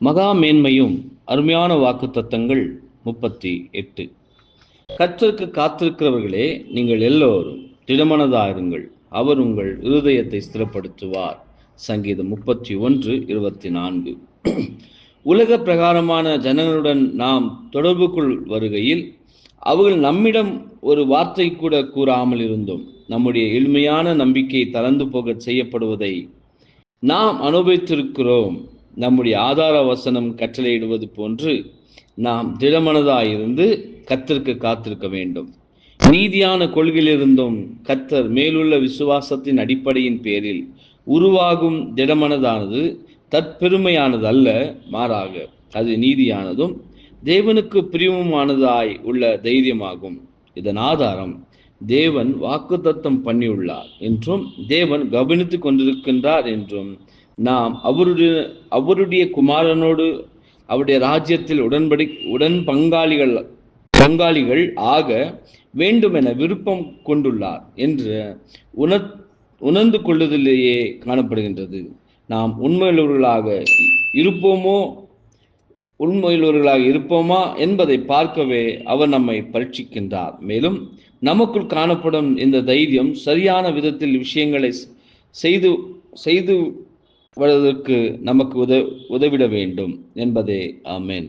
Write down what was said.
மகா மேன்மையும் அருமையான வாக்குத்தத்தங்கள் 38. கர்த்தருக்கு காத்திருக்கிறவர்களே, நீங்கள் எல்லோரும் திடமனதாயிருங்கள், அவர் உங்கள் இருதயத்தை ஸ்திரப்படுத்துவார். சங்கீதம் 31:24. உலக பிரகாரமான ஜனங்களுடன் நாம் தொடர்புக்குள் வருகையில் அவர்கள் நம்மிடம் ஒரு வார்த்தை கூட கூறாமல் இருந்தோம். நம்முடைய எளிமையான நம்பிக்கை தளர்ந்து போக செய்யப்படுவதை நாம் அனுபவித்திருக்கிறோம். நம்முடைய ஆதார வசனம் கட்டளையிடுவது போன்று நாம் திடமனதாயிருந்து கர்த்தருக்கு காத்திருக்க வேண்டும். நீதியான கொள்கையிலிருந்தும் கர்த்தர் மேலுள்ள விசுவாசத்தின் அடிப்படையின் பேரில் உருவாகும் திடமனதானது தற்பெருமையானது அல்ல, மாறாக அது நீதியானதும் தேவனுக்கு பிரியமுமானதாய் உள்ள தைரியமாகும். இதன் ஆதாரம் தேவன் வாக்குத்தத்தம் பண்ணியுள்ளார் என்றும் தேவன் கவனித்துக் கொண்டிருக்கின்றார் என்றும் நாம் அவருடைய குமாரனோடு அவருடைய ராஜ்யத்தில் உடன் பங்காளிகள் ஆக வேண்டும் என விருப்பம் கொண்டுள்ளார் என்று உணர்ந்து கொள்ளுதலேயே காணப்படுகின்றது. நாம் உண்மையுள்ளவர்களாக இருப்போமா என்பதை பார்க்கவே அவர் நம்மை பரீட்சிக்கின்றார். மேலும் நமக்குள் காணப்படும் இந்த தைரியம் சரியான விதத்தில் விஷயங்களை செய்து வருவதற்கு நமக்கு உதவிட வேண்டும் என்பதே. ஆமென்.